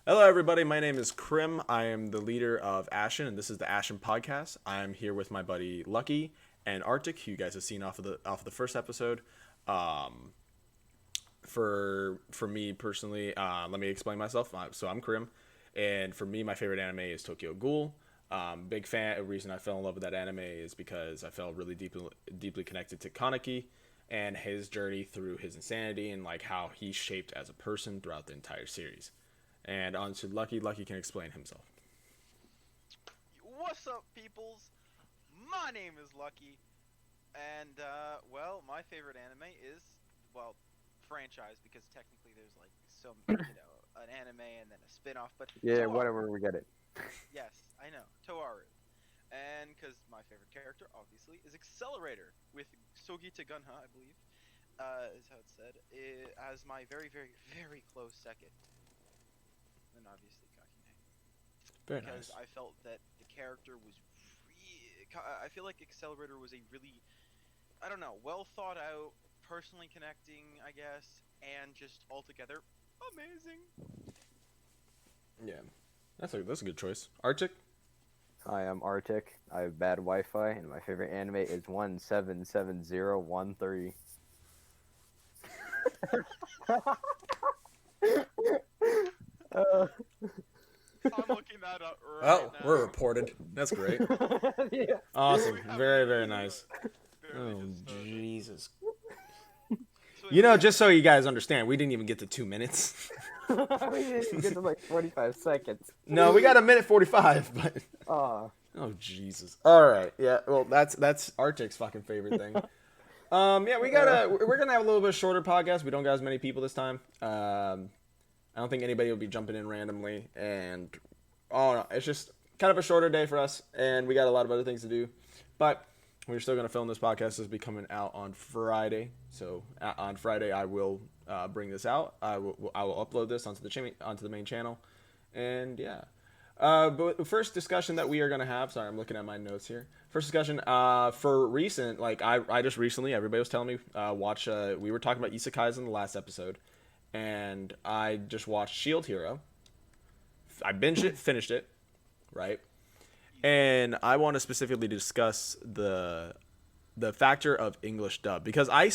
Hello, everybody. My name is Crim. I am the leader of Ashen, and this is the Ashen podcast. I'm here with my buddy Lucky and Arctic, who you guys have seen off of the first episode. Um, for me personally, let me explain myself. So I'm Crim, and for me, my favorite anime is Tokyo Ghoul. Big fan. A reason I fell in love with that anime is because I felt really deeply connected to Kaneki and his journey through his insanity and like how he shaped as a person throughout the entire series. And on to Lucky. Lucky can explain himself. What's up, peoples? My name is Lucky, and my favorite anime is franchise because technically there's like some an anime and then a spin-off, but Yeah, Toaru. whatever, we get it. Yes, I know Toaru, and because my favorite character obviously is Accelerator with Sogita Gunha, I believe, is how it's said, as my very very very close second, and obviously Kakine. Very Because nice. I felt that the character was I feel like Accelerator was a really, I don't know, well thought out, personally connecting, I guess, and just altogether amazing. Yeah, that's a good choice. Arctic. I am Arctic. I have bad Wi-Fi, and my favorite anime is 177013. uh, I'm looking that up right Oh, we're now. reported. That's great. yeah. Awesome. We have Very an very alert. nice. Barely Oh just started. Jesus. So You know, just yeah, so you guys understand, we didn't even get to 2 minutes. we didn't even get to like 45 seconds. No, we got a minute 45. But Ah, oh Jesus. All right. Yeah. Well, that's Arctic's fucking favorite thing. Yeah, we're gonna have a little bit shorter podcast. We don't got as many people this time. I don't think anybody will be jumping in randomly, and oh no, it's just kind of a shorter day for us, and we got a lot of other things to do. But we're still gonna film this podcast. This will be coming out on Friday, so on Friday I will bring this out. I will upload this onto the main channel, and yeah. But the first discussion that we are gonna have. Sorry, I'm looking at my notes here. First discussion. For recent, like I just recently, everybody was telling me watch. We were talking about isekais in the last episode, and I just watched Shield Hero. I binged it, finished it, right? easy. And I want to specifically discuss the factor of English dub because I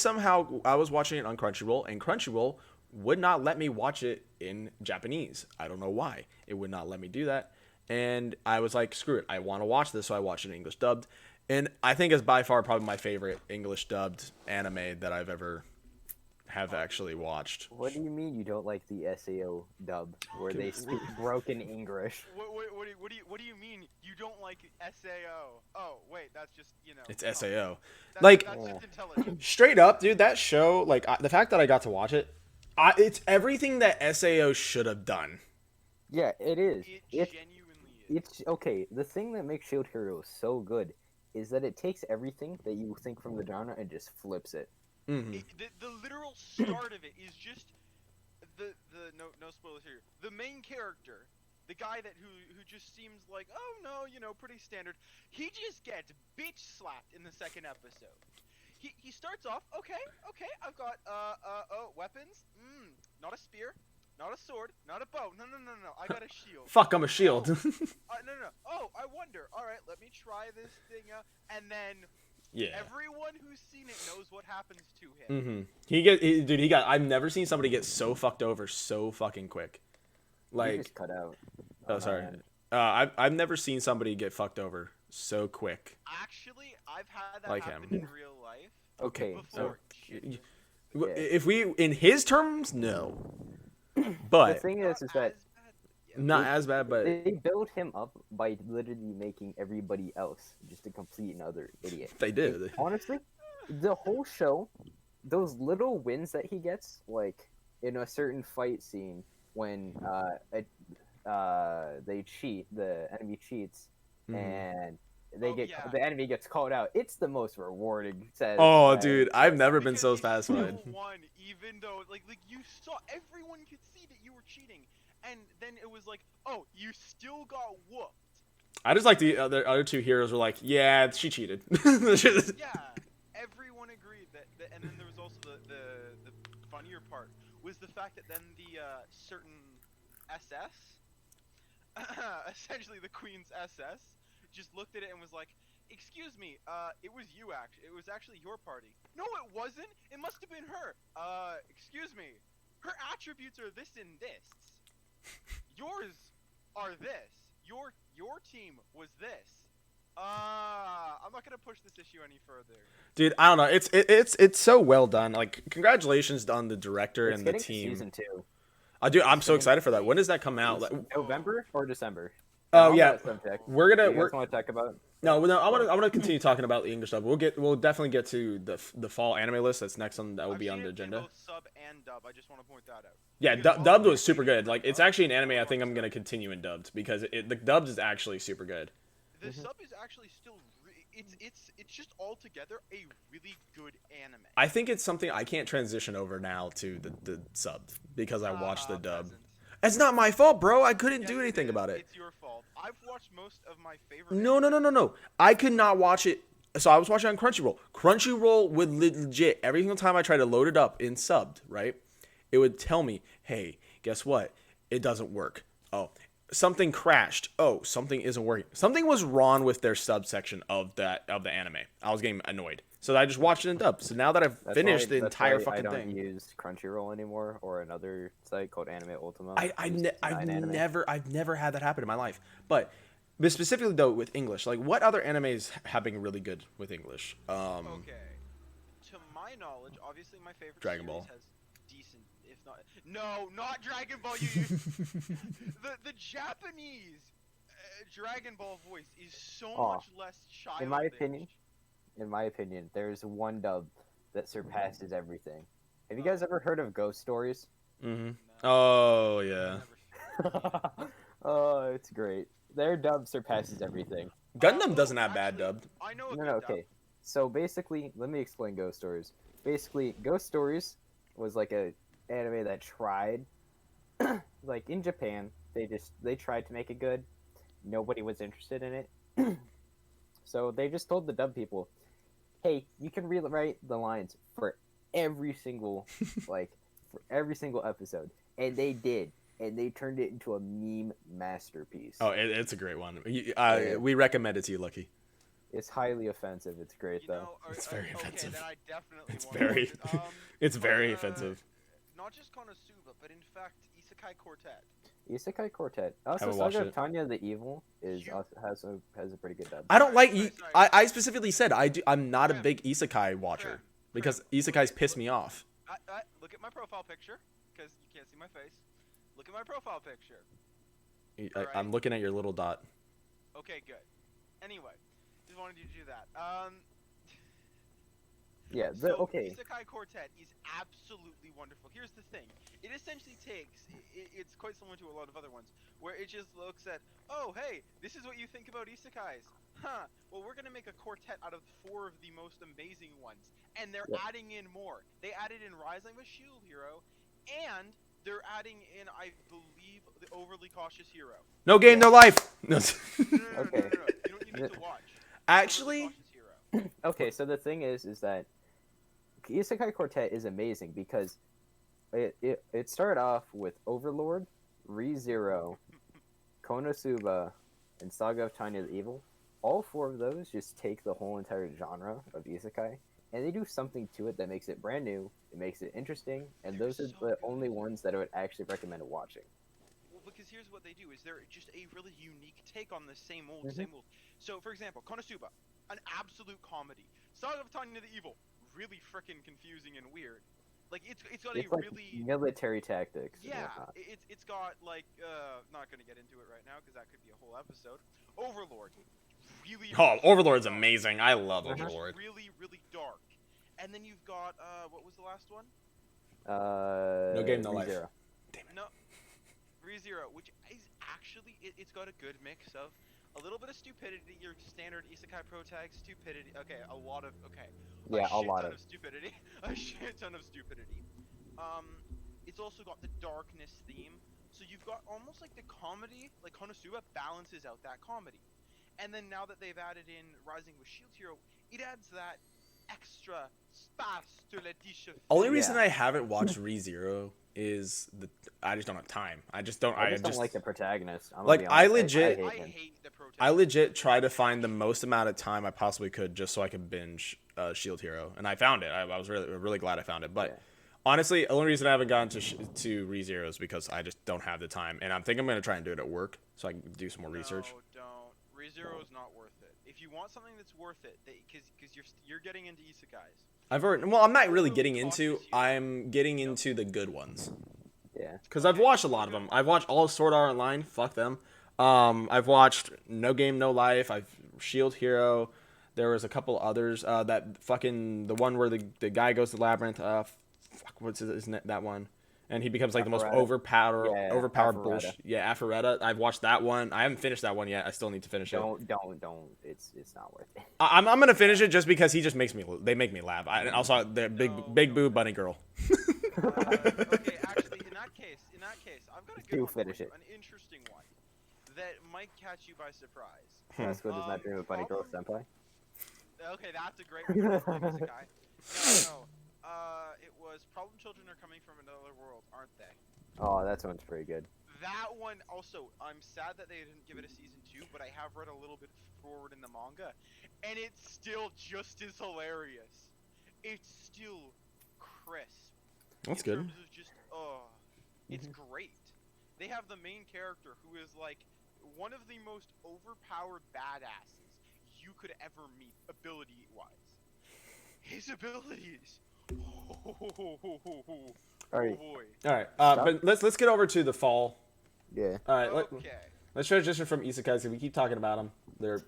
was watching it on Crunchyroll and Crunchyroll would not let me watch it in Japanese. I don't know why. It would not let me do that. And I was like, screw it. I want to watch this, so I watched it in English dubbed. And I think it's by far probably my favorite English dubbed anime that I've ever have actually watched. what do you mean you don't like the SAO dub where they speak broken English? What do you mean you don't like SAO? Oh wait, that's just It's no. SAO. That's Like that's Yeah. just intelligent. straight up, dude, that show, like the fact that I got to watch it, it's everything that SAO should have done. Yeah, it is. It It's genuinely is. it's okay. The thing that makes Shield Hero so good is that it takes everything that you think from the genre and just flips it. Hmm. The literal start of it is just the no spoilers here. The main character, the guy who just seems like, oh no, pretty standard. He just gets bitch slapped in the second episode. He starts off, okay, I've got weapons. Not a spear, not a sword, not a bow. No. I got a shield. Fuck, I'm a Oh, shield. no. Oh, I wonder. All right, let me try this thing out. And then Yeah. everyone who's seen it knows what happens to him. Dude. He got. I've never seen somebody get so fucked over so fucking quick. You Like, just cut out oh on my sorry. end. I've never seen somebody get fucked over so quick Actually, I've had that like happen him. in real life Okay, so before. Genuinely. yeah. If we in his terms, no, The but thing Not is that as bad. Yeah. not as bad. But they built him up by literally making everybody else just a complete and utter idiot. they did. Honestly, the whole show, those little wins that he gets, like in a certain fight scene when they cheat, the enemy cheats, Mhm. and Oh yeah. the enemy gets called out. It's the most rewarding, Oh, satisfying. dude, I've never been Because so you satisfied. still won, even though like you saw everyone could see that you were cheating, and then it was like, oh, you still got whooped. I just like the other two heroes were like, yeah, she cheated. Yeah, everyone agreed that, and then there was also the funnier part was the fact that then the certain SS, essentially the Queen's SS, just looked at it and was like, "Excuse me, it was you actually. It was actually your party." "No, it wasn't. It must have been her." Excuse me. Her attributes are this and this. Yours are this. Your team was this. I'm not gonna push this issue any further. Dude, I don't know. It's so well done. Like, congratulations on the director It's and the getting to team. season 2. I'm so getting- excited for that. When does that come out? It's November or December? Oh On yeah, that subject, we're do gonna you guys want to talk about it? no, I want to continue talking about the English dub. We'll definitely get to the fall anime list. That's next on that will I've be seen on the it in agenda. both sub and dub. I just want to point that out. Yeah, Because dubbed all was the super animation good. Like, for it's dub actually an anime I are think I'm sub. gonna continue in dubbed because the dubbed is actually super good. The sub is actually still. It's just altogether a really good anime. I think it's something I can't transition over now to the sub because I watched the dub. Peasant. It's not my fault, bro. I couldn't Yes, do anything is. about it. It's your fault. I've watched most of my favorite. No. I could not watch it. So I was watching on Crunchyroll. Crunchyroll would legit every single time I tried to load it up in subbed, right? It would tell me, "Hey, guess what? It doesn't work. Oh, something crashed. Oh, something isn't working. Something was wrong with their subsection of the anime." I was getting annoyed. So I just watched it in dub. So now that I've finished the entire fucking I don't thing, use Crunchyroll anymore or another site called Anime Ultima. I've never had that happen in my life. But specifically though with English, like what other animes have been really good with English? Okay. To my knowledge, obviously my favorite Dragon series Ball. has decent, if not. No, not Dragon Ball. The Japanese Dragon Ball voice is so much less childish. In my opinion, there's one dub that surpasses everything. Have you guys ever heard of Ghost Stories? Mm-hmm. No, Oh yeah. Oh, it's great. Their dub surpasses everything. Gundam doesn't have bad actually, dubbed. I know a No, good dub. okay. So basically, let me explain Ghost Stories. Basically, Ghost Stories was like a anime that tried, like in Japan, they tried to make it good. Nobody was interested in it. So they just told the dub people, "Hey, you can rewrite the lines for every single episode," and they did, and they turned it into a meme masterpiece. Oh, it's a great one. Yeah. We recommend it to you, Lucky. It's highly offensive. It's great You though. know, It's very offensive. Okay, then I definitely It's want very- to watch it. It's very but, offensive. Not just Konosuba, but in fact Isekai Quartet. Isekai Quartet. Also, Haven't watched Saga of it. Tanya the Evil is You- has a pretty good dub. I don't like. Sorry. I specifically said I'm not a Crim. big isekai watcher Crim. because Crim. isekais piss me off. Look at my profile picture, because you can't see my face. Look at my profile picture. I'm looking at your little dot. Okay, good. Anyway, just wanted you to do that. Yeah. Okay. Isekai Quartet is absolutely wonderful. Here's the thing. It essentially takes, it's quite similar to a lot of other ones, where it just looks at, oh, hey, this is what you think about isekais. Huh, well, we're going to make a quartet out of 4 of the most amazing ones. And they're Yeah. adding in more. They added in Rising of a Shield Hero, and they're adding in, I believe, the Overly Cautious Hero. No game, no life. No. No. Okay. You need to watch. Actually, Overly Cautious Hero. Okay. So the thing is that Isekai Quartet is amazing because it started off with Overlord, ReZero, Konosuba, and Saga of Tanya the Evil. All 4 of those just take the whole entire genre of isekai, and they do something to it that makes it brand new, it makes it interesting, and They're those are so the good. only ones that I would actually recommend watching. Well, because here's what they do: is they're just a really unique take on the same old, Mhm. same old. So, for example, Konosuba, an absolute comedy. Saga of Tanya the Evil, really freaking confusing and weird. Like it's got It's a like really military tactics. And yeah. whatnot. It's got like not gonna get into it right now because that could be a whole episode. Overlord, really. oh, really Overlord's dark. amazing. I love It's Overlord. really really dark. And then you've got what was the last one? No game, no life. ReZero. No, ReZero, which is actually it's got a good mix of a little bit of stupidity, your standard isekai pro tag stupidity. Okay, a lot of Yeah, a shit lot ton of. stupidity, a shit ton of stupidity. It's also got the darkness theme, so you've got almost like the comedy, like Konosuba balances out that comedy, and then now that they've added in Rising with Shield Hero, it adds that extra space to let you feel. Only reason Yeah. I haven't watched ReZero is I just don't have time. I just don't. I just don't like the protagonist. I'm gonna like, be I honest. legit- I I hate him. hate the protagonist. I legit tried to find the most amount of time I possibly could just so I could binge Shield Hero, and I found it. I was really glad I found it. But Yeah. honestly, the only reason I haven't gotten to ReZero is because I just don't have the time, and I'm thinking I'm gonna try and do it at work so I can do some more research. No, don't. ReZero is not worth it. If you want something that's worth it, because you're getting into isekais. I'm not really It'll getting cost into. you. I'm getting into the good ones. Yeah. Because I've watched a lot of them. I've watched all of Sword Art Online. Fuck them. I've watched No Game No Life. I've Shield Hero. There was a couple others. That fucking the one where the guy goes to Labyrinth. Fuck, what's that one? And he becomes like the most Alpharetta. overpowered Alpharetta. bullshit. Yeah, Alpharetta. I've watched that one. I haven't finished that one yet. I still need to finish it. Don't. It's not worth it. I'm gonna finish it just because he just makes me. They make me laugh. And also the big boo bunny girl. Okay, actually, in that case, I've got a good Do one for finish you, it. an interesting one that might catch you by surprise. That's what does not dream of Bunny Girl Senpai. Okay, that's a great one. For isekai. No. It was Problem Children Are Coming from Another World, aren't they? Oh, that one's pretty good. That one also, I'm sad that they didn't give it a season 2, but I have read a little bit forward in the manga, and it's still just as hilarious. It's still crisp. That's in good. terms of just, it's great. They have the main character who is like one of the most overpowered badasses you could ever meet, ability-wise. His abilities. Oh Alright. boy. All right, but let's get over to the fall. Yeah. All right, Okay. let's transition from isekais. We keep talking about them. They're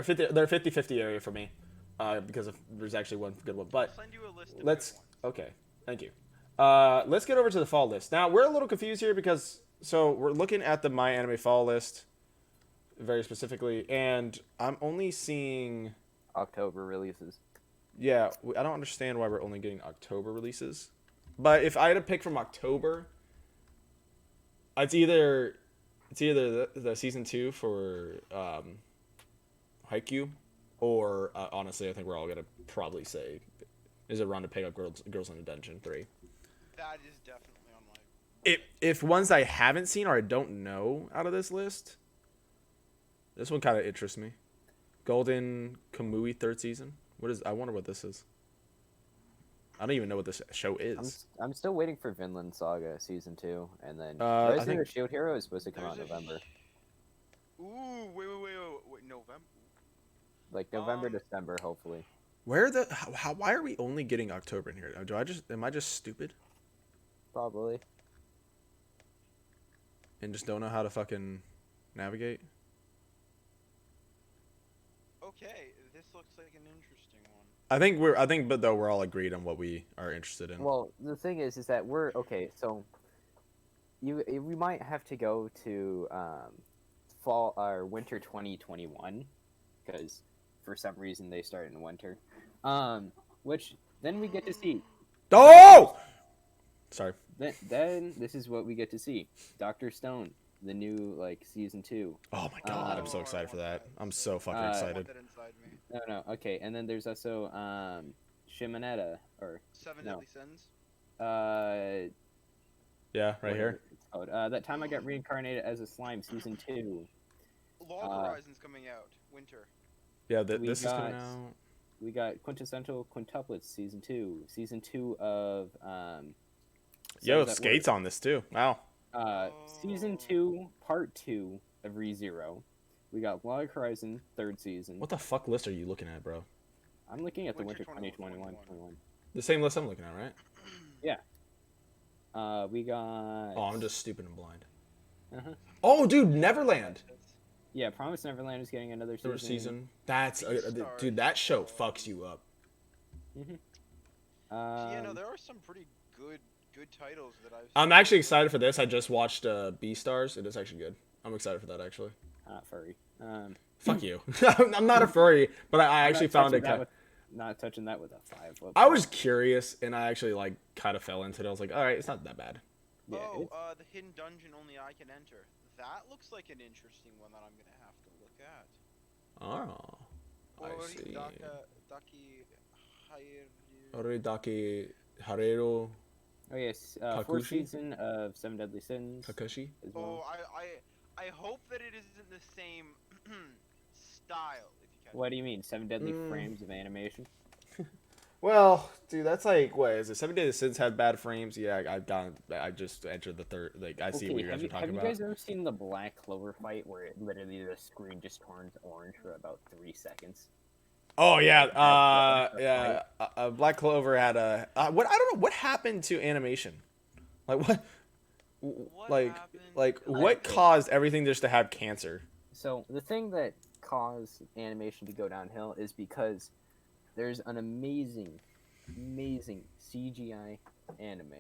50-50 area for me, because there's actually one good one. But I'll send you a list of let's good ones. okay, thank you. Let's get over to the fall list. Now we're a little confused here because we're looking at the My Anime Fall list very specifically, and I'm only seeing. October releases. Yeah, I don't understand why we're only getting October releases. But if I had to pick from October, it's either the season 2 for Haikyuu, or honestly, I think we're all gonna probably say is it Run to Pick Up Girls in a Dungeon 3. That is definitely on my. If ones I haven't seen or I don't know out of this list, this one kind of interests me. Golden Kamui 3rd season. I wonder what this is. I don't even know what this show is. I'm still waiting for Vinland Saga season 2, and then I Rise of think- the Shield Hero is supposed to come out in There's a November, Ooh, wait, November. like November, Um, December, hopefully. Why are we only getting October in here? Am I just stupid Probably. and just don't know how to fucking navigate? Okay, this looks like an interesting one. I think, but though we're all agreed on what we are interested in. Well, the thing is that we're okay. So, we might have to go to fall or winter 2021, because for some reason they start in winter. Which then we get to see. Oh, sorry. Then this is what we get to see: Doctor Stone, the new season 2. Oh my god, I'm so Oh, excited I for want that. that. I'm so fucking I want excited. that inside me. No, okay, and then there's also Shimonetta or Seven No. Deadly Sins. Yeah, right here. whatever it's called. That time I got reincarnated as a slime, season 2. Log Horizon's coming out. Winter. Yeah, We this is coming got- out. We got Quintessential Quintuplets season 2. Season 2 of Yo, Souls at Skate's on this too. Wow. Work. Season 2, part 2 of ReZero. We got Log Horizon 3rd season. What the fuck list are you looking at, bro? I'm looking at the Winter winter 2021. The same list I'm looking at, right? We got Oh, I'm just stupid and blind. Uh-huh. Oh, dude, Neverland. Yeah, Promised Neverland is getting another season. 3rd season. That's Beastars. dude. That show fucks you up. Yeah, no, there are some pretty good titles that I've. I'm actually excited for this. I just watched Beastars. It is actually good. I'm excited for that actually. Not furry. Fuck you. I'm not a furry, but I actually found it. Not touching that with a 5. I was curious, and I actually kind of fell into it. I was like, all right, it's not that bad. Yeah, The hidden dungeon only I can enter. That looks like an interesting one that I'm gonna have to look at. Oh, I see. Daki Oredake Harero Oh yes, fourth Kakushi? season of Seven Deadly Sins Kakashi? as well. Oh, I hope that it isn't the same style. If you catch What me. do you mean, Seven Deadly Frames of animation? Well, dude, that's like what is it? 7 Days Since had bad frames. Yeah, I just entered the third. Like, I see what Okay, you guys are have talking you about. guys ever seen the Black Clover fight where literally the screen just turns orange for about 3 seconds? Oh yeah, That yeah. Black Clover had a what? I don't know what happened to animation. Like what? What Like happened? what caused everything just to have cancer? So the thing that caused animation to go downhill is because there's an amazing CGI anime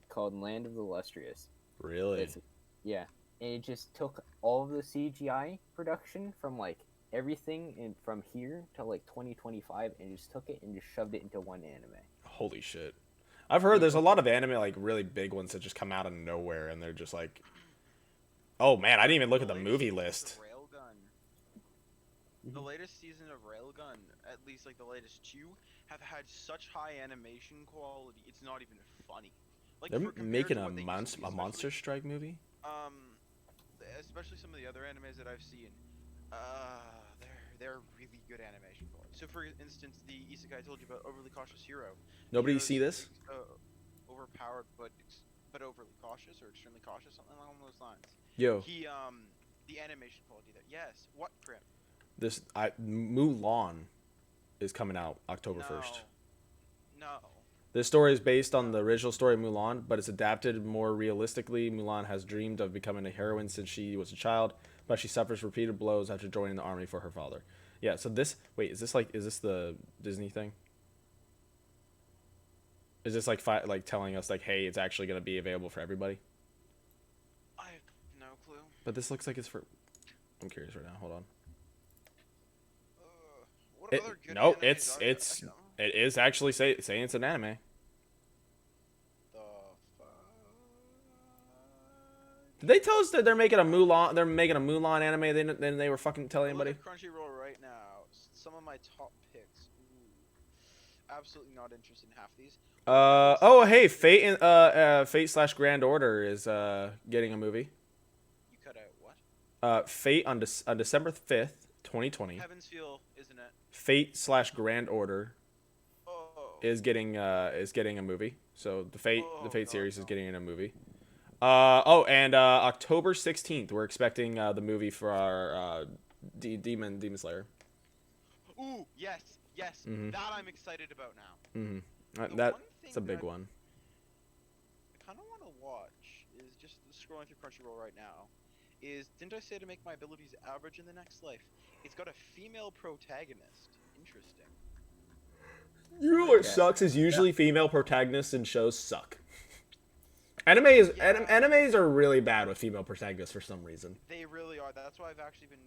called Land of the Illustrious. Really? It's yeah, and it just took all of the CGI production from like everything from here to like 2025 and just took it and just shoved it into one anime. Holy shit! I've heard there's a lot of anime like really big ones that just come out of nowhere and they're just like, oh man, I didn't even look at the movie list. The latest season of Railgun, at least like the latest two, have had such high animation quality. It's not even funny. Like They're compared making to a what they used to be, Monster Strike movie. Especially some of the other animes that I've seen. They're really good animation quality. So for instance, the isekai I told you about, Overly Cautious Hero. Nobody Hero's see this? Overpowered, but overly cautious or extremely cautious, something along those lines. Yo, The animation quality there. Yes. What, Crim? Mulan is coming out October 1st. No. This story is based on the original story of Mulan, but it's adapted more realistically. Mulan has dreamed of becoming a heroine since she was a child, but she suffers repeated blows after joining the army for her father. Yeah, so is this the Disney thing? Is this like telling us like, hey, it's actually going to be available for everybody? I have no clue. But this looks like it's for... I'm curious right now. Hold on. What other good No, animes are there? it is actually saying it's an anime. The fuck? Did they tell us that they're making a Mulan? They're making a Mulan anime. Then they were fucking telling Look anybody. at Crunchyroll right now. Some of my top picks. Ooh. Absolutely not interested in half these. Oh hey, Fate slash Grand Order is getting a movie. You cut out what? Fate on December 5th, 2020. Heaven's Feel, isn't it? Fate slash Grand Order Oh. is getting a movie. So the Fate God, series no. is getting a movie. And October 16th, we're expecting the movie for our Demon Slayer. Ooh, yes. Mhm. That I'm excited about now. Mm-hmm. The That's one thing a big that one. I kind of want to watch is just scrolling through Crunchyroll right now. Didn't I say to make my abilities average in the next life? It's got a female protagonist. Interesting. You know what sucks is usually female protagonists in shows suck. Animes are really bad with female protagonists for some reason. They really are. That's why I've actually been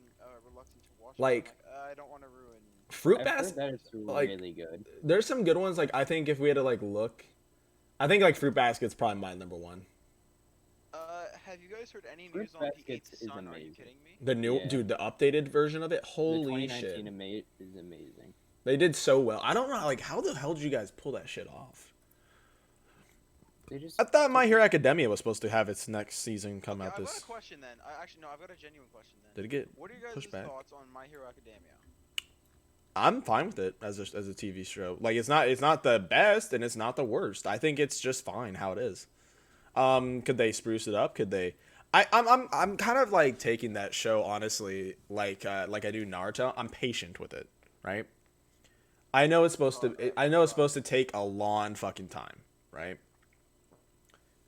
reluctant to watch. Like, I don't want to ruin. Fruit I've Basket. heard that it's Like, really good. there's some good ones. Like, I think if we had to like look, I think like Fruit Basket's probably my number one. Have you guys heard any Fruit news on the Baskets Eighth is Sun? Are you amazing. kidding me? The new dude, the updated version of it. The Holy 2019 shit! is amazing. They did so well. I don't know, like, how the hell did you guys pull that shit off? I thought My Hero Academia was supposed to have its next season come out I've this. got a question then. No, I've got a genuine question then. Did it get What are your guys' pushed back? thoughts on My Hero Academia? I'm fine with it as a TV show. Like, it's not the best and it's not the worst. I think it's just fine how it is. Could they spruce it up? Could they? I'm kind of like taking that show honestly, like I do Naruto. I'm patient with it, right? I know it's supposed to take a long fucking time, right?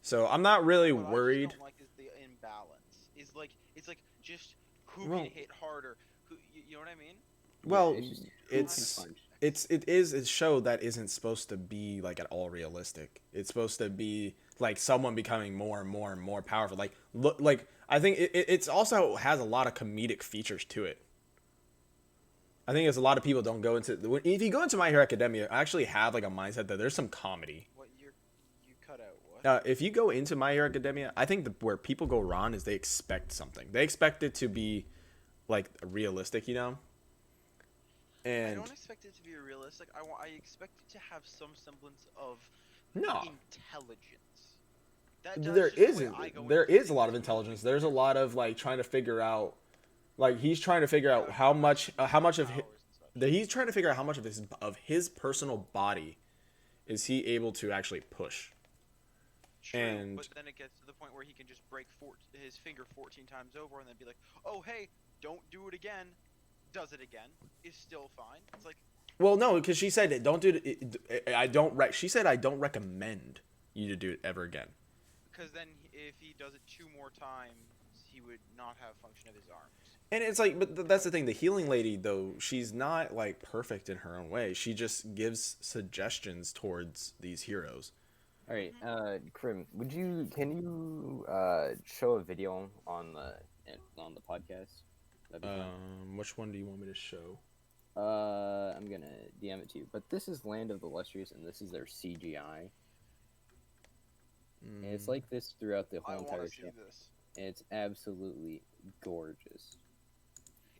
So I'm not really What worried. I just don't like is the imbalance. It's like just who can hit harder. You know what I mean? Well, It's it is a show that isn't supposed to be like at all realistic. It's supposed to be like someone becoming more and more and more powerful. Like look, like I think it's also has a lot of comedic features to it. I think as a lot of people don't go into if you go into My Hero Academia, I actually have like a mindset that there's some comedy. What you cut out? What? If you go into My Hero Academia, I think where people go wrong is they expect something. They expect it to be like realistic, you know. And don't expect it to be realistic. I expect it to have some semblance of no, intelligence. there That's just the way isn't. I go There into is a lot of things. intelligence. There's a lot of like trying to figure out, like he's trying to figure out how much of his, Powers and such. he's trying to figure out how much of his personal body is he able to actually push. True, And but then it gets to the point where he can just break his finger 14 times over and then be like, "Oh, hey, don't do it again." Does it again? Is still fine. It's like, well, no, because she said don't do it. I don't. She said I don't recommend you to do it ever again. because then if he does it 2 more times, he would not have function of his arms. And it's like, but that's the thing. The healing lady, though, she's not like perfect in her own way. She just gives suggestions towards these heroes. All right, Crim, can you show a video on the podcast? That'd be fun. Which one do you want me to show? I'm gonna DM it to you. But this is Land of the Lustrous, and this is their CGI. And it's like this throughout the I whole want entire to see show. this. And it's absolutely gorgeous.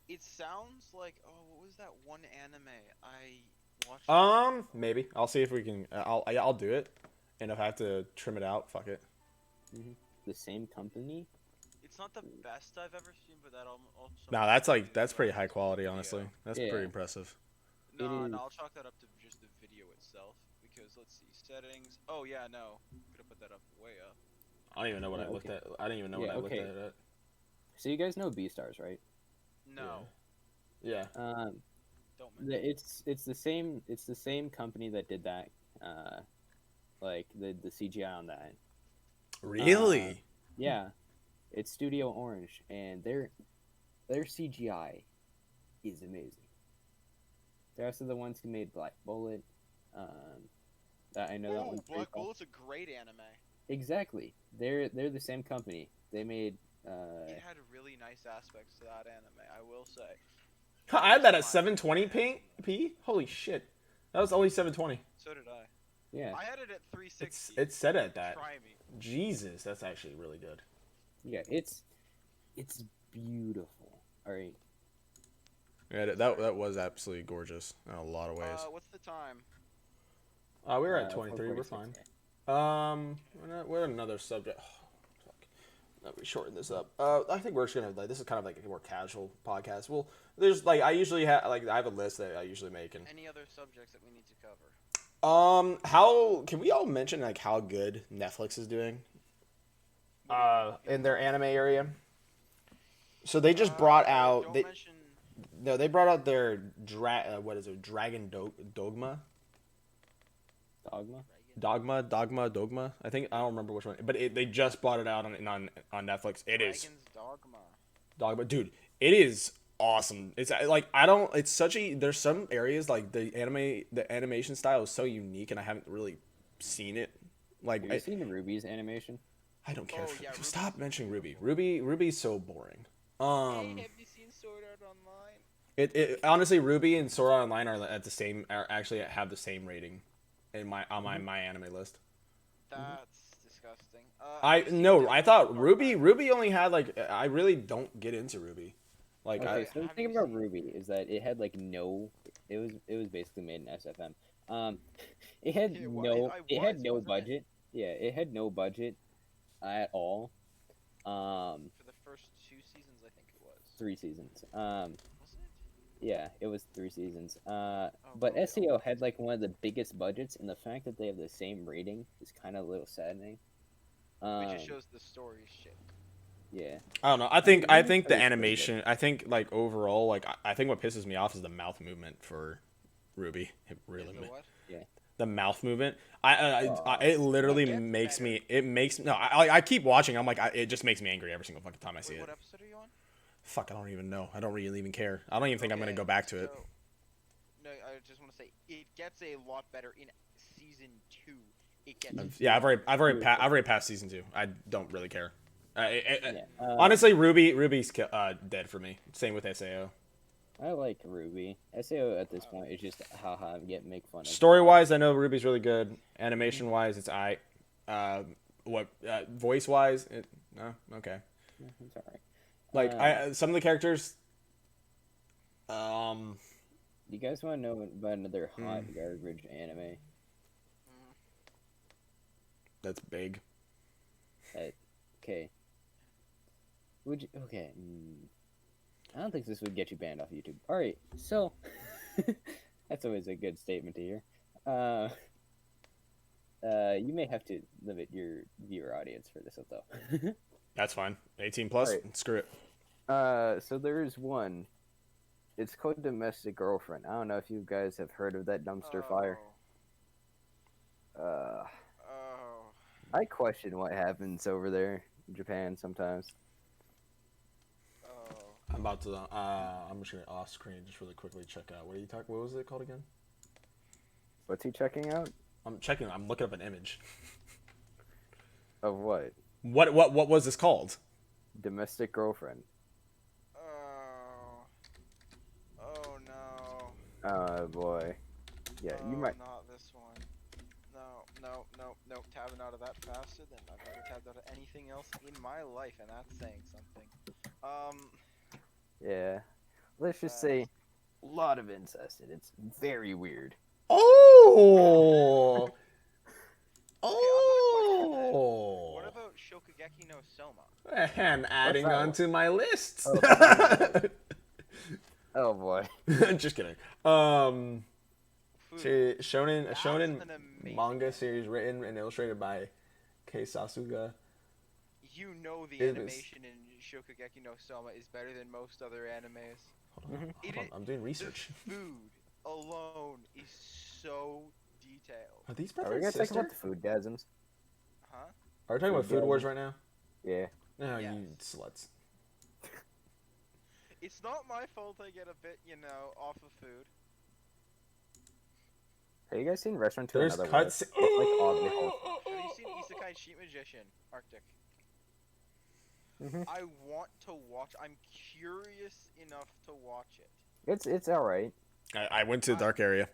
It sounds like, oh, what was that one anime I watched? Maybe I'll see if we can. I'll do it, and if I have to trim it out, fuck it. The same company. It's not the best I've ever seen, but that also. No, that's pretty high quality, honestly. That's pretty impressive. No, I'll chalk that up to just the video itself. Because let's see, settings. Oh yeah, no, could have put that up way up. I don't even know what I looked at. I didn't even know what I looked at it. So you guys know Beastars, right? No. Yeah. Don't mention. It's the same company that did that. Like the CGI on that. Really? Yeah. It's Studio Orange, and their CGI is amazing. They're also the ones who made Black Bullet. I know that one's pretty Black cool. Bullet's a great anime. Exactly. They're the same company. They made. It had really nice aspects to that anime, I will say. I had that at 720p. Holy shit, that was only 720. So did I. Yeah. I had it at 360. It's set at that. Try me. Jesus, that's actually really good. Yeah, it's beautiful. All right. Yeah, that was absolutely gorgeous in a lot of ways. What's the time? We were at 23. We're fine. We're another subject. Oh, fuck. Let me shorten this up. I think we're just gonna this is kind of like a more casual podcast. Well, there's like I usually have I have a list that I usually make. And Any other subjects that we need to cover? how can we all mention like how good Netflix is doing? In their anime area. So they just brought out they brought out their Dragon Dogma. Dogma. I think I don't remember which one, but they just brought it out on Netflix. It is Dogma, dude. It is awesome. It's like It's such a. There's some areas like the animation style is so unique, and I haven't really seen it. Like Have you seen Ruby's animation? I don't care. Oh, yeah, Stop mentioning Ruby. Ruby's so boring. Hey, have you seen Sword Art Online? It honestly, Ruby and Sword Art Online actually have the same rating in my anime list. That's disgusting. I thought Ruby only had like I really don't get into Ruby. Like Okay, so the thing about Ruby is that it had like no. It was basically made in SFM. It had no budget. Yeah, it had no budget at all. For the first 2 seasons, I think it was. 3 seasons. Wasn't it? Yeah, it was 3 seasons. But SEO had like one of the biggest budgets, and the fact that they have the same rating is kind of a little saddening. It just shows the story shit. Yeah. I don't know. I think the animation. I think like overall, like I think what pisses me off is the mouth movement for Ruby. It really. Yeah. The mouth movement. It literally makes me. It makes no. I keep watching. I'm like, it just makes me angry every single fucking time I see it. What episode are you on? Fuck, I don't even know. I don't really even care. I don't even think I'm gonna go back to it. No, I just want to say it gets a lot better in season 2. It gets. Yeah, I've already passed season 2. I don't really care. Honestly, Ruby's dead for me. Same with Sao. I like Ruby. SAO at this point is just haha make fun of. Story wise, I know Ruby's really good. Animation wise, it's voice wise, no, okay. It's alright. Like some of the characters, you guys want to know about another hot garbage anime? That's big. Okay. Would you? Okay. I don't think this would get you banned off YouTube. All right. So that's always a good statement to hear. You may have to limit your viewer audience for this one, though. That's fine. 18 plus. Alright. Screw it. So there is one. It's called Domestic Girlfriend. I don't know if you guys have heard of that dumpster fire. Oh. I question what happens over there in Japan sometimes. Oh. I'm about to. I'm just gonna off screen just really quickly check out. What are you talking? What was it called again? What's he checking out? I'm checking. I'm looking up an image. Of what? What was this called? Domestic Girlfriend. Oh. Oh no. Oh boy. Yeah, you might. Not this one. No. Tabbing out of that faster than I've ever tabbed out of anything else in my life, and that's saying something. Yeah. Let's just say, a lot of incest, and it's very weird. Oh. What about Shokugeki no Soma? And adding that on one? to my list. Oh boy. Just kidding. Food. A shonen That's an amazing manga anime. series written and illustrated by Kei Sasuga. You know the It is- animation in Shokugeki no Soma is better than most other animes. Hold on, I'm doing research. The food alone is so detailed. Are these Are brother we and gonna talk sister? about the food gasms? Huh? Are we talking about Food Food Wars Gasm? right now? Yeah. No, Yes. you sluts. It's not my fault I get a bit, off of food. Have you guys seen Restaurant to There's Another cuts. World? Like oddly wholesome. Have you seen Isekai Sheet Magician, Arctic? Mhm. I want to watch. I'm curious enough to watch it. It's all right. I went to the dark area.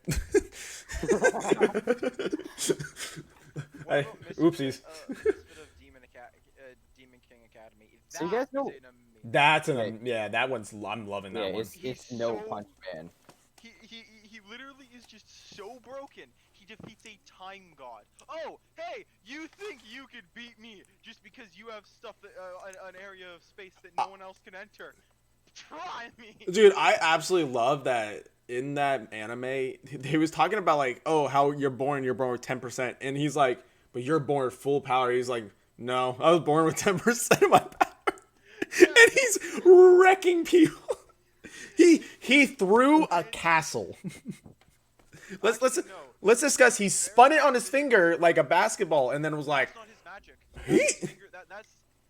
What about Oopsies. Misfit of Demon King Academy? So you guys That know- is an amazing. That's Okay. that one's. I'm loving that Yeah, one. it's He's no so- punch man. He literally is just so broken. He defeats a time god. Oh, hey, you think you could beat me just because you have stuff that an area of space that no one else can enter? Try me. Dude, I absolutely love that in that anime. He was talking about like, oh, how you're born with 10%, and he's like, but you're born with full power. He's like, no, I was born with 10% of my power, and he's wrecking people. He threw a castle. let's Actually, no. let's discuss. He spun it on his finger like a basketball, and then was like, That's not his magic. He- That's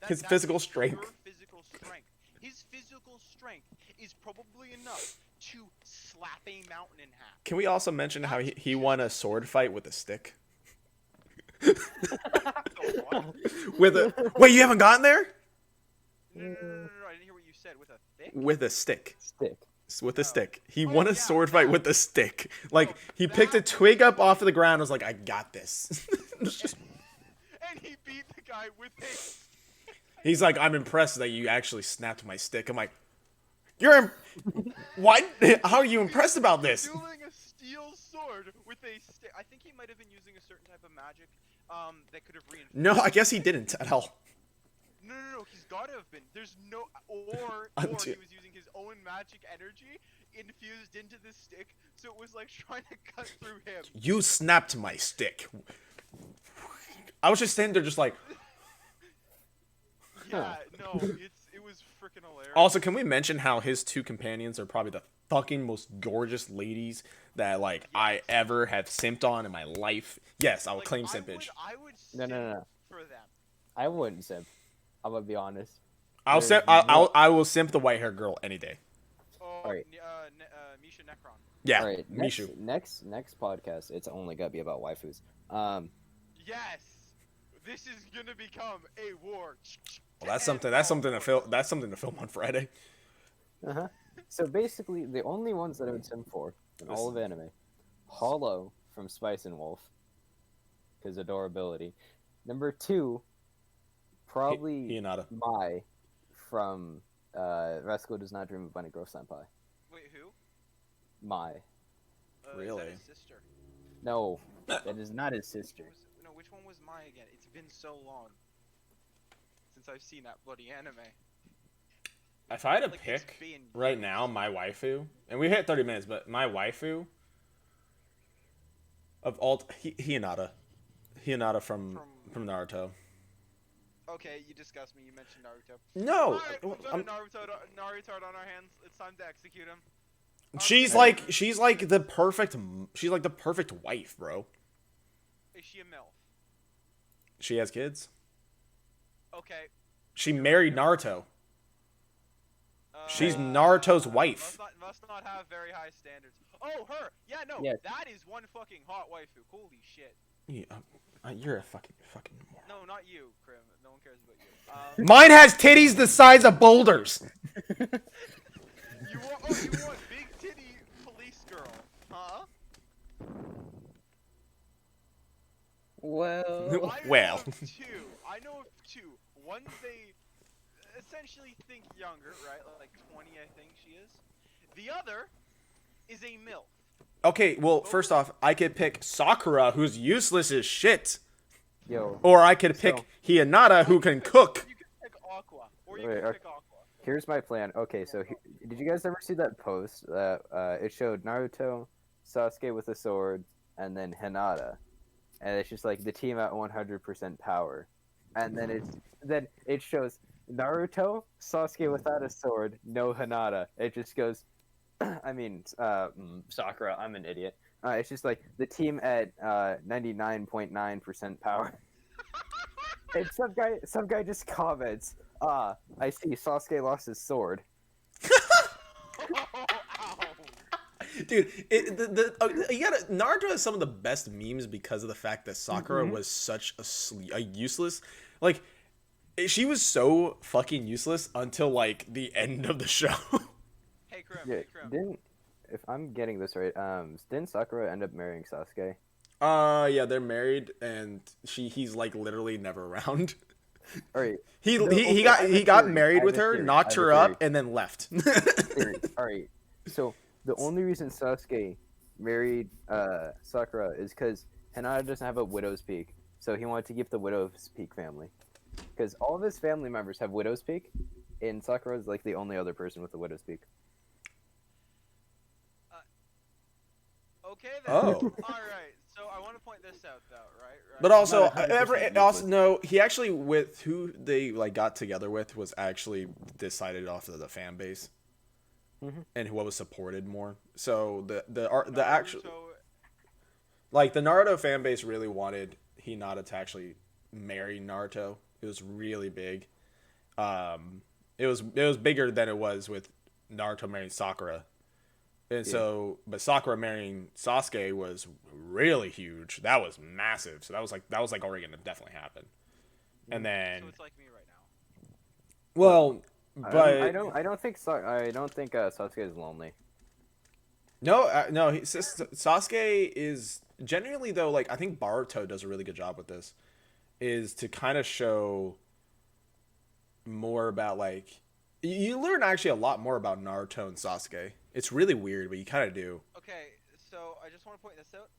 His that's physical pure strength. Physical strength. His physical strength is probably enough to slap a mountain in half. can we also mention how he won a sword fight with a stick? So what? With a wait, you haven't gotten there? No, I didn't hear what you said. With a thick? With a stick. Stick. With a stick. He Oh, won a yeah, sword fight that. with a stick. Like, Oh, he picked a that twig was up off of the ground and was like, I got this. And he beat the guy with a. He's like, I'm impressed that you actually snapped my stick. I'm like, what? How are you impressed about this? Dueling a steel sword with a stick. I think he might have been using a certain type of magic that could have reinforced. No, I guess he didn't at all. No. He's got to have been. There's no. Or I'm he too- was using his own magic energy infused into the stick, so it was like trying to cut through him. You snapped my stick. I was just standing there just like, Yeah, no, it was freaking hilarious. also, can we mention how his two companions are probably the fucking most gorgeous ladies that, like, I ever have simped on in my life? Yes, I will Like, claim simpage. I would No. simp for them. I wouldn't simp. I'm gonna be honest. I'll there's simp, no- I will simp the white hair girl any day. Oh, Alright. Misha Necron. Yeah, All right. Mishu. Next podcast, it's only gonna be about waifus. Yes, this is gonna become a war. Well, that's something. That's something to film. That's something to film on Friday. Uh-huh. So basically, the only ones that I would simp for in all of anime, Hollow from Spice and Wolf, his adorability. Number 2, probably Hinata. Mai from Rascal Does Not Dream of Bunny Girl Senpai. Wait, who? Mai. Is Really? that his sister? No, that is not his sister. Which one was Mai again? It's been so long since I've seen that bloody anime. If I had to Like, it's pick been right years. now my waifu, and we hit 30 minutes, but my waifu of all Hinata from Naruto. Okay, you disgust me. You mentioned Naruto. No, Alright, we've got a Naruto on our hands. It's time to execute him. she's like the perfect wife, bro. Is she a MILF? She has kids. Okay. She married Naruto. She's Naruto's wife. Must not have very high standards. Oh, her! Yeah, no, Yes. that is one fucking hot waifu. Holy shit. Yeah, you're a fucking moron. No, not you, Crim. No one cares about you. Mine has titties the size of boulders. You want big titty police girl, huh? Well, Well. I know of two. One they essentially think younger, right? Like 20, I think she is. The other is a MILF. Okay, well, first off, I could pick Sakura, who's useless as shit. yo, Or I could pick Hinata, who can cook. You can pick Aqua, or Wait, you can pick Aqua. here's my plan. Okay, so did you guys ever see that post that it showed Naruto, Sasuke with a sword, and then Hinata, and it's just like the team at 100% power, and then it shows Naruto, Sasuke without a sword, no Hinata. It just goes, Sakura. I'm an idiot. It's just like the team at 99.9% power. And some guy just comments, I see Sasuke lost his sword. Ow. Dude, Naruto has some of the best memes because of the fact that Sakura was such a useless, like, she was so fucking useless until like the end of the show. Hey, Crim. Yeah, Hey, Crim. if I'm getting this right, didn't Sakura end up marrying Sasuke? Yeah, they're married, and he's like literally never around. All right. He I got have a got theory. married I with have a her, theory. knocked I have a her up, theory. and then left. All right. So the only reason Sasuke married Sakura is because Hinata doesn't have a widow's peak, so he wanted to keep the widow's peak family. Because all of his family members have widow's peak, and Sakura is like the only other person with a widow's peak. Okay then. Oh. Alright, so I want to point this out though, right? But also, Not 100% useless. no, he actually with who they like got together with was actually decided off of the fan base, and what was supported more. So the actual like the Naruto fan base really wanted Hinata to actually marry Naruto. It was really big. It was bigger than it was with Naruto marrying Sakura. And so, but Sakura marrying Sasuke was really huge. That was massive. So that was like already gonna definitely happen. And then, So it's like me right now. well, but I don't think Sasuke is lonely. no, Sasuke is genuinely though. Like I think Boruto does a really good job with this, is to kind of show more about like you learn actually a lot more about Naruto and Sasuke. It's really weird, but you kind of do. Okay, so I just want to point this out.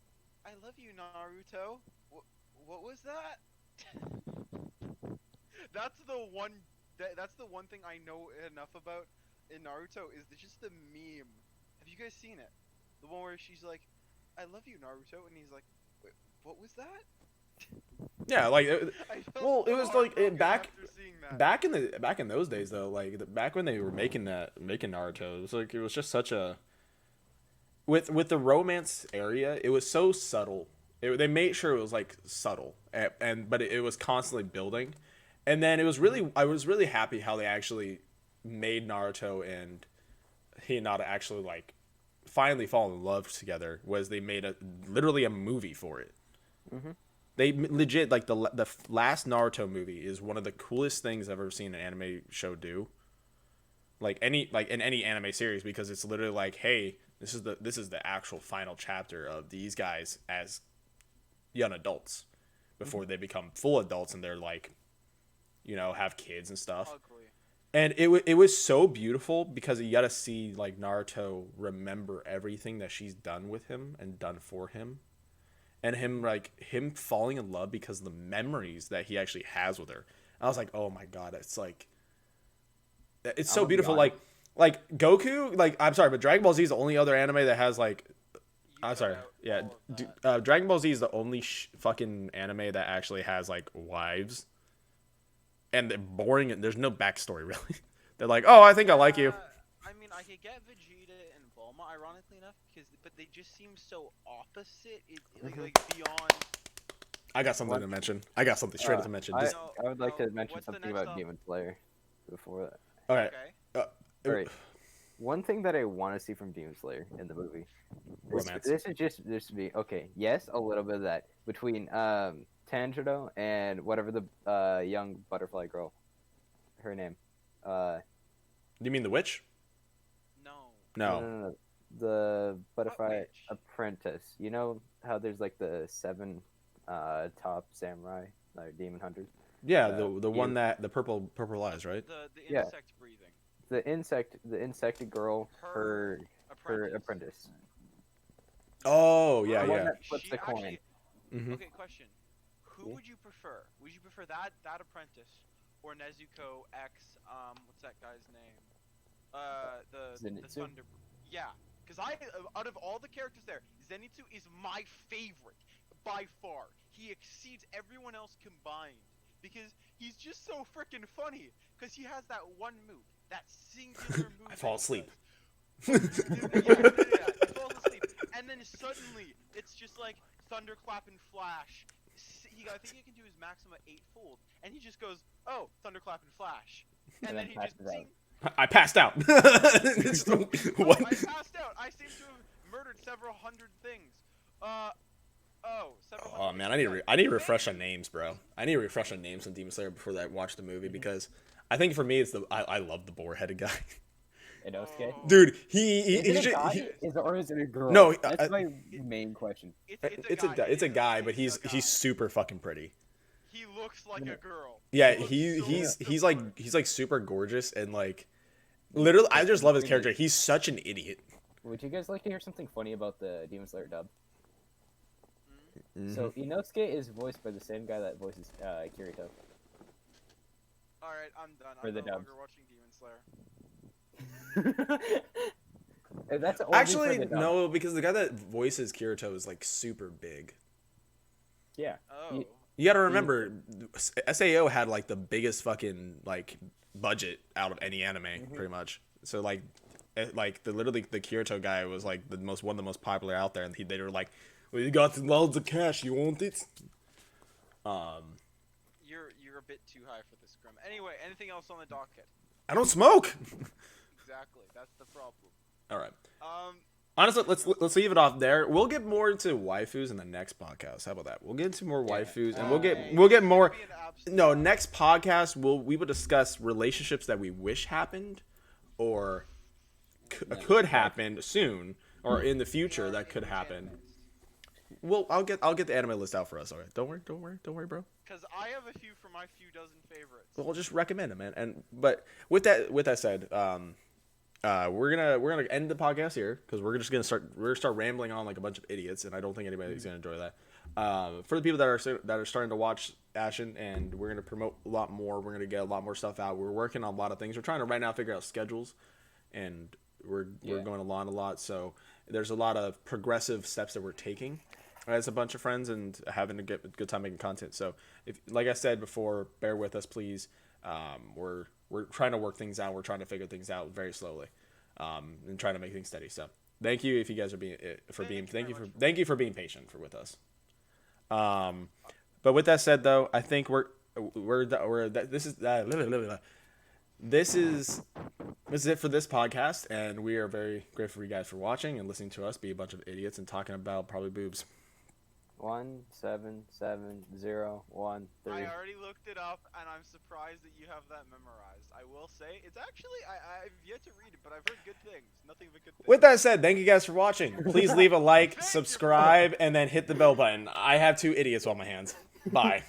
I love you, Naruto. What was that? That's the one thing I know enough about in Naruto is just the meme. Have you guys seen it? The one where she's like, "I love you, Naruto," and he's like, "Wait, what was that?" Yeah, like well, it was like back in those days though, like back when they were making Naruto, it was just such a with the romance area, it was so subtle. They made sure it was like subtle, but it was constantly building, and then I was really happy how they actually made Naruto and Hinata actually like finally fall in love together. Was they made literally a movie for it. They legit like the last Naruto movie is one of the coolest things I've ever seen an anime show do. Like in any anime series, because it's literally like, hey, this is the actual final chapter of these guys as young adults before they become full adults and they're like, have kids and stuff. Ugly. And it was so beautiful because you got to see like Naruto remember everything that she's done with him and done for him, and him falling in love because of the memories that he actually has with her. I was like, oh my god, it's I'm so gonna be beautiful. honest. Like Goku, like I'm sorry, but Dragon Ball Z is the only other anime that has like You I'm cut sorry, out yeah, all of that. Dragon Ball Z is the only fucking anime that actually has like wives, and they're boring and there's no backstory really. They're like, oh, I think I like you. I mean, I could get Vegeta and Bulma, ironically enough, but they just seem so opposite. Like beyond. I got something What? to mention. I got something straight up to mention. I, Just No, I would like no, to mention what's the something next about up? Demon Slayer before that. all right. Okay. All right. One thing that I want to see from Demon Slayer in the movie. Romance. This is just this to be okay. Yes, a little bit of that between Tanjiro and whatever the young butterfly girl, her name. You mean the witch? No. No. The butterfly witch? apprentice. You know how there's like the 7 top samurai, like demon hunters. Yeah, Uh, the one you- that the purple eyes, right? The Yeah. insect breathing. The insect girl, her apprentice. Oh, yeah, The one yeah. that flips She the coin. actually- Mhm. Okay, question. Who Yeah. would you prefer? Would you prefer that apprentice or Nezuko X? What's that guy's name? The Zenitsu? Thunder. Yeah, because out of all the characters there, Zenitsu is my favorite by far. He exceeds everyone else combined because he's just so freaking funny. Because he has that one move, that singular move. I fall asleep. yeah, he falls asleep, and then suddenly it's just like thunderclap and flash. I think he can do his maximum 8-fold, and he just goes, "Oh, thunderclap and flash," and then he just passes out. zing. I passed out. No, What? I passed out. I seem to have murdered several hundred things. Several Oh hundred man, things. I need to refresh on names, bro. I need to refresh on names on Demon Slayer before I watch the movie because I think for me it's I love the boar-headed guy. Inosuke? Oh. Dude, Is it a he's guy? Or is it a girl? No, That's my main question. it's a guy, but he's super fucking pretty. He looks like a girl. Yeah, He looks so he's similar. like super gorgeous and like literally I just love his character. He's such an idiot. Would you guys like to hear something funny about the Demon Slayer dub? Mm-hmm. So Inosuke is voiced by the same guy that voices Kirito. All right, I'm done. For I'm the no dub. longer watching Demon Slayer. And that's only Actually, for the dub. no, because the guy that voices Kirito is like super big. Yeah. Oh. You got to remember, SAO had like the biggest fucking like budget out of any anime, pretty much. So like literally the Kirito guy was like one of the most popular out there, and they were like, "Well, you got loads of cash, you want it?" You're a bit too high for this, Crim. Anyway, anything else on the docket? I don't smoke. Exactly. That's the problem. All right. Um. Honestly, let's leave it off there. We'll get more into waifus in the next podcast. How about that? We'll get into more waifus, and we'll get more. No, next podcast we will discuss relationships that we wish happened, or could happen soon, or in the future that could happen. Well, I'll get the anime list out for us. All right, don't worry, bro. Because I have a few for my few dozen favorites. Well, we'll just recommend them, man. But with that said, we're gonna end the podcast here because we're gonna start rambling on like a bunch of idiots, and I don't think anybody's gonna enjoy that. For the people that are starting to watch Ashen, and we're gonna promote a lot more. We're gonna get a lot more stuff out. We're working on a lot of things. We're trying to right now figure out schedules, and we're going along a lot. So there's a lot of progressive steps that we're taking as a bunch of friends and having a good time making content. So if, like I said before, bear with us, please. We're trying to work things out. We're trying to figure things out very slowly, and trying to make things steady. So thank you if you guys are thank you for being patient with us. But with that said, though, I think this is it for this podcast, and we are very grateful for you guys for watching and listening to us be a bunch of idiots and talking about probably boobs. 177013. I already looked it up, and I'm surprised that you have that memorized. I will say, it's actually, I've yet to read it, but I've heard good things. Nothing but good things. With that said, thank you guys for watching. Please leave a like, Thank you. subscribe, and then hit the bell button. I have 2 idiots on my hands. Bye.